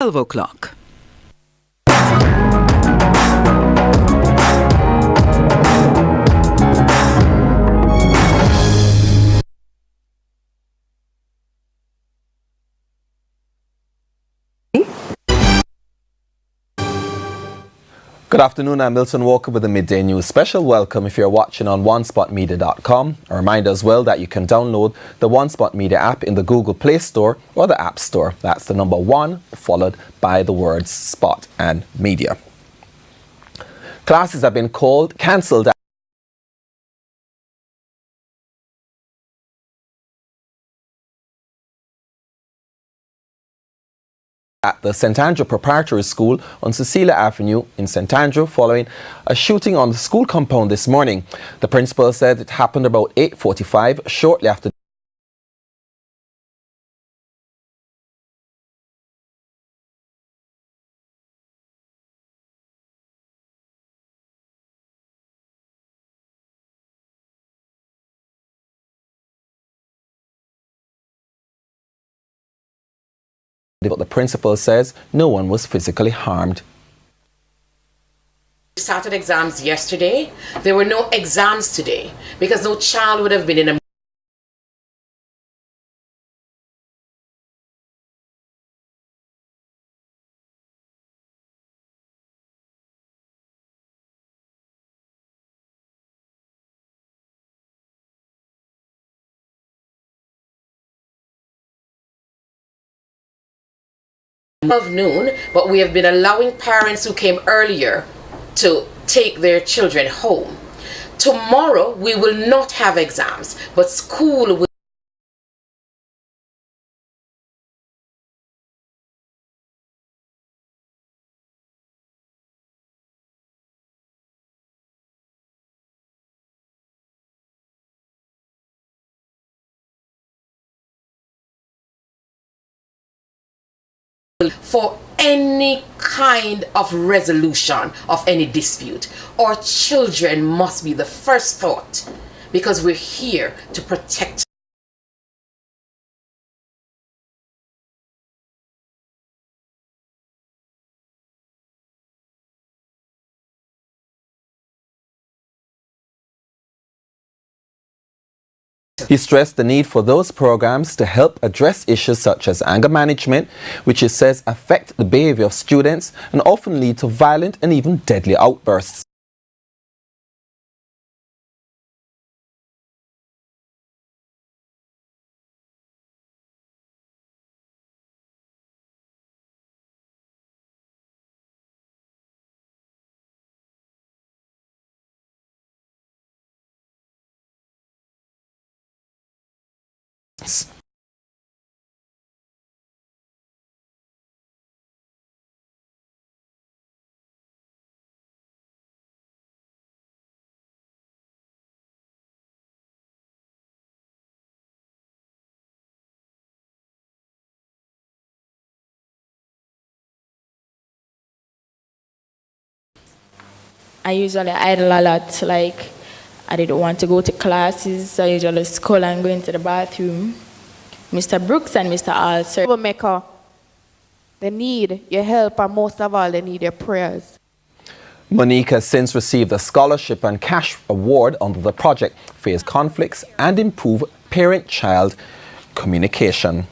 12 o'clock. Good afternoon, I'm Milton Walker with the Midday News Special. Welcome if you're watching on onespotmedia.com. A reminder as well that you can download the One Spot Media app in the Google Play Store or the App Store. That's the number 1 followed by the words Spot and Media. Classes have been cancelled at the St. Andrew Preparatory School on Cecilia Avenue in St. Andrew following a shooting on the school compound this morning. The principal said it happened about 8:45, shortly after but the principal says no one was physically harmed. We started exams yesterday. There were no exams today because no child would have been in a of noon, but we have been allowing parents who came earlier to take their children home. Tomorrow we will not have exams, but school will for any kind of resolution of any dispute. Our children must be the first thought because we're here to protect. He stressed the need for those programs to help address issues such as anger management, which he says affect the behavior of students and often lead to violent and even deadly outbursts. I usually idle a lot, like I didn't want to go to classes. I usually school and go into the bathroom. Mr. Brooks and Mr. Alser. Troublemaker, they need your help, and most of all, they need your prayers. Monique has since received a scholarship and cash award under the project Face Conflicts and Improve Parent-Child Communication.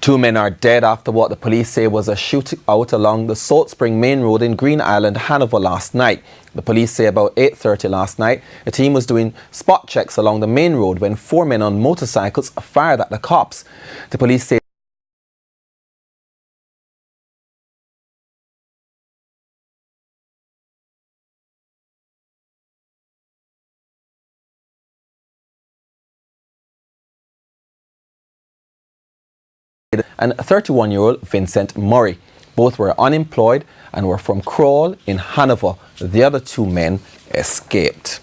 2 men are dead after what the police say was a shootout along the Salt Spring Main Road in Green Island, Hanover last night. The police say about 8:30 last night, a team was doing spot checks along the main road when 4 men on motorcycles fired at the cops. The police say and 31-year-old Vincent Murray. Both were unemployed and were from Crawl in Hanover. The other 2 men escaped.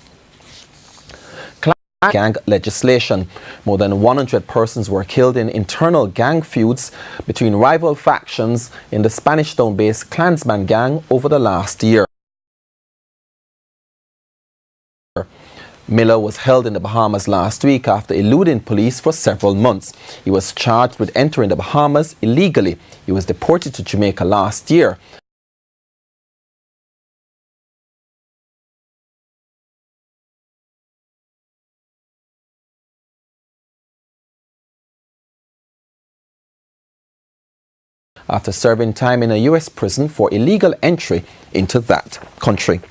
Gang legislation. More than 100 persons were killed in internal gang feuds between rival factions in the Spanish Town-based Klansman gang over the last year. Miller was held in the Bahamas last week after eluding police for several months. He was charged with entering the Bahamas illegally. He was deported to Jamaica last year. After serving time in a U.S. prison for illegal entry into that country.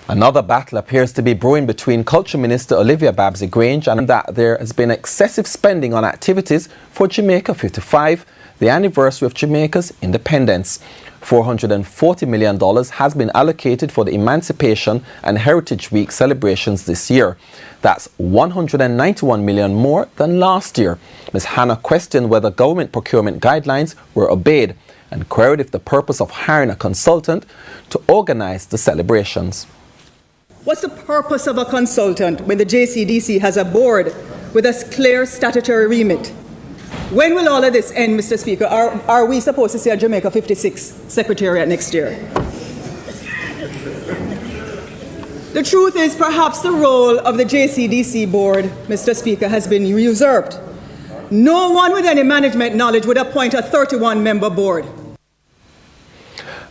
Another battle appears to be brewing between Culture Minister Olivia Babsy-Grange and that there has been excessive spending on activities for Jamaica 55, the anniversary of Jamaica's independence. $440 million has been allocated for the Emancipation and Heritage Week celebrations this year. That's $191 million more than last year. Ms. Hannah questioned whether government procurement guidelines were obeyed and queried if the purpose of hiring a consultant to organize the celebrations. What's the purpose of a consultant when the JCDC has a board with a clear statutory remit? When will all of this end, Mr. Speaker? Are we supposed to see a Jamaica 56 Secretariat next year? The truth is perhaps the role of the JCDC board, Mr. Speaker, has been usurped. No one with any management knowledge would appoint a 31-member board.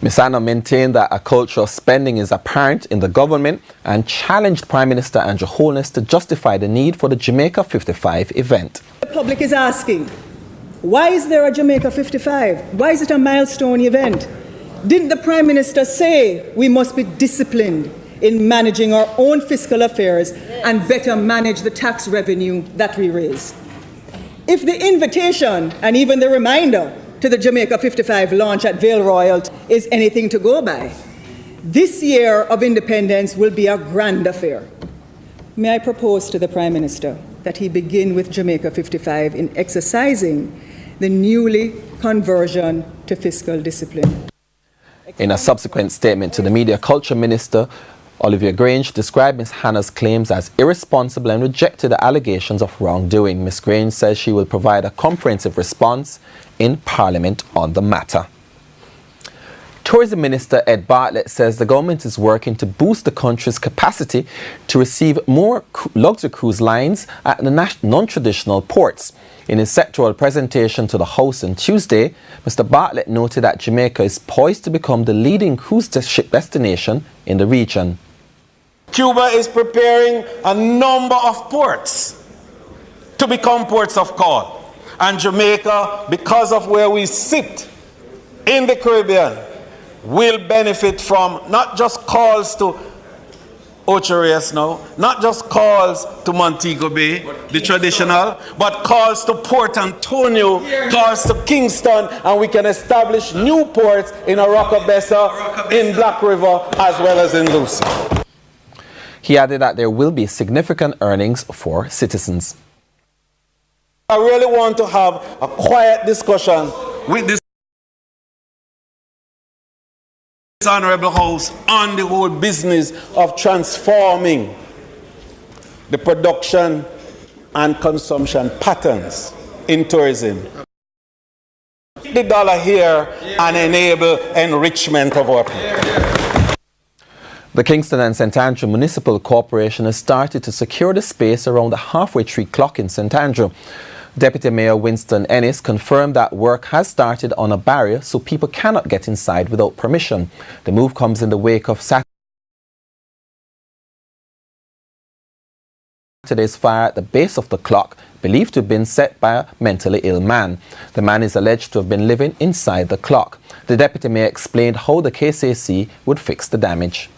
Ms. Anna maintained that a culture of spending is apparent in the government and challenged Prime Minister Andrew Holness to justify the need for the Jamaica 55 event. The public is asking, why is there a Jamaica 55? Why is it a milestone event? Didn't the Prime Minister say we must be disciplined in managing our own fiscal affairs and better manage the tax revenue that we raise? If the invitation and even the reminder to the Jamaica 55 launch at Vale Royal is anything to go by, this year of independence will be a grand affair. May I propose to the Prime Minister that he begin with Jamaica 55 in exercising the newly conversion to fiscal discipline. In a subsequent statement to the media, Culture Minister Olivia Grange described Ms. Hannah's claims as irresponsible and rejected the allegations of wrongdoing. Ms. Grange says she will provide a comprehensive response in Parliament on the matter. Tourism Minister Ed Bartlett says the government is working to boost the country's capacity to receive more luxury cruise lines at the non-traditional ports. In his sectoral presentation to the House on Tuesday, Mr. Bartlett noted that Jamaica is poised to become the leading cruise ship destination in the region. Cuba is preparing a number of ports to become ports of call. And Jamaica, because of where we sit in the Caribbean, will benefit from not just calls to Ocho Rios now, not just calls to Montego Bay, the traditional, but calls to Port Antonio, calls to Kingston, and we can establish new ports in Aracabessa, in Black River, as well as in Lucy. He added that there will be significant earnings for citizens. I really want to have a quiet discussion with this Honorable House on the whole business of transforming the production and consumption patterns in tourism. The dollar here and enable enrichment of our people. The Kingston and St. Andrew Municipal Corporation has started to secure the space around the halfway tree clock in St. Andrew. Deputy Mayor Winston Ennis confirmed that work has started on a barrier so people cannot get inside without permission. The move comes in the wake of Saturday's fire at the base of the clock, believed to have been set by a mentally ill man. The man is alleged to have been living inside the clock. The Deputy Mayor explained how the KCAC would fix the damage.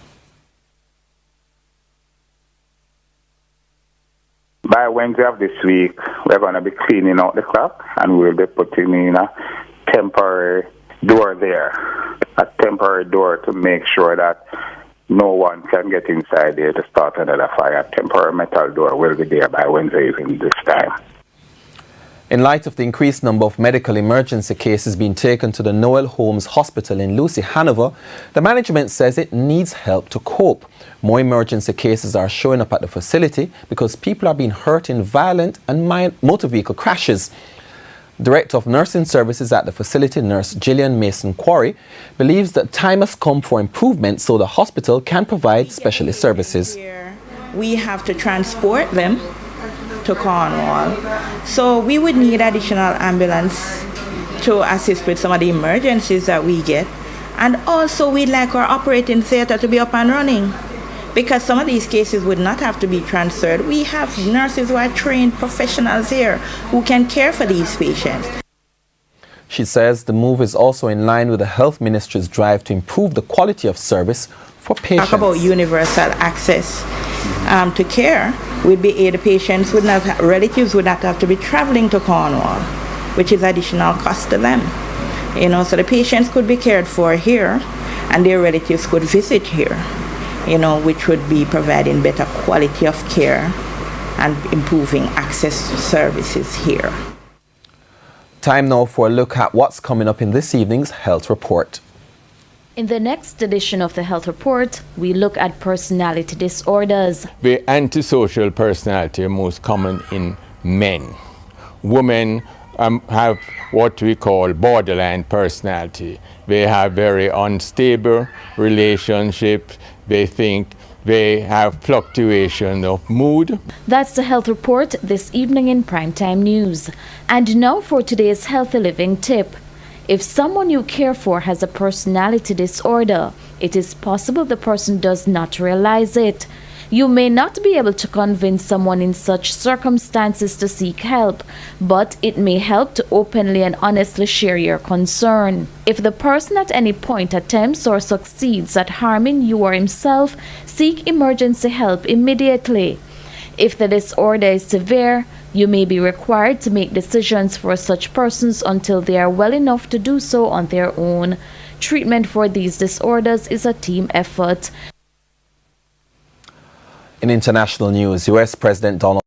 By Wednesday of this week, we're going to be cleaning out the clock and we'll be putting in a temporary door there. A temporary door to make sure that no one can get inside there to start another fire. A temporary metal door will be there by Wednesday evening this time. In light of the increased number of medical emergency cases being taken to the Noel Holmes Hospital in Lucy, Hanover, the management says it needs help to cope. More emergency cases are showing up at the facility because people are being hurt in violent and motor vehicle crashes. Director of Nursing Services at the facility, Nurse Gillian Mason-Quarry, believes that time has come for improvement so the hospital can provide specialist services. we have to transport them to Cornwall. So we would need additional ambulance to assist with some of the emergencies that we get. And also we'd like our operating theatre to be up and running, because some of these cases would not have to be transferred. We have nurses who are trained professionals here who can care for these patients. She says the move is also in line with the Health Ministry's drive to improve the quality of service for patients. Talk about universal access to care. We'd be able, the patients would not, relatives would not have to be traveling to Cornwall, which is additional cost to them. You know, so the patients could be cared for here and their relatives could visit here, you know, which would be providing better quality of care and improving access to services here. Time now for a look at what's coming up in this evening's Health Report. In the next edition of the Health Report, we look at personality disorders. The antisocial personality are most common in men. Women have what we call borderline personality. They have very unstable relationships. They think they have fluctuation of mood. That's the Health Report this evening in Primetime News. And now for today's healthy living tip. If someone you care for has a personality disorder, it is possible the person does not realize it. You may not be able to convince someone in such circumstances to seek help, but it may help to openly and honestly share your concern. If the person at any point attempts or succeeds at harming you or himself, seek emergency help immediately. If the disorder is severe, you may be required to make decisions for such persons until they are well enough to do so on their own. Treatment for these disorders is a team effort. In international news, U.S. President Donald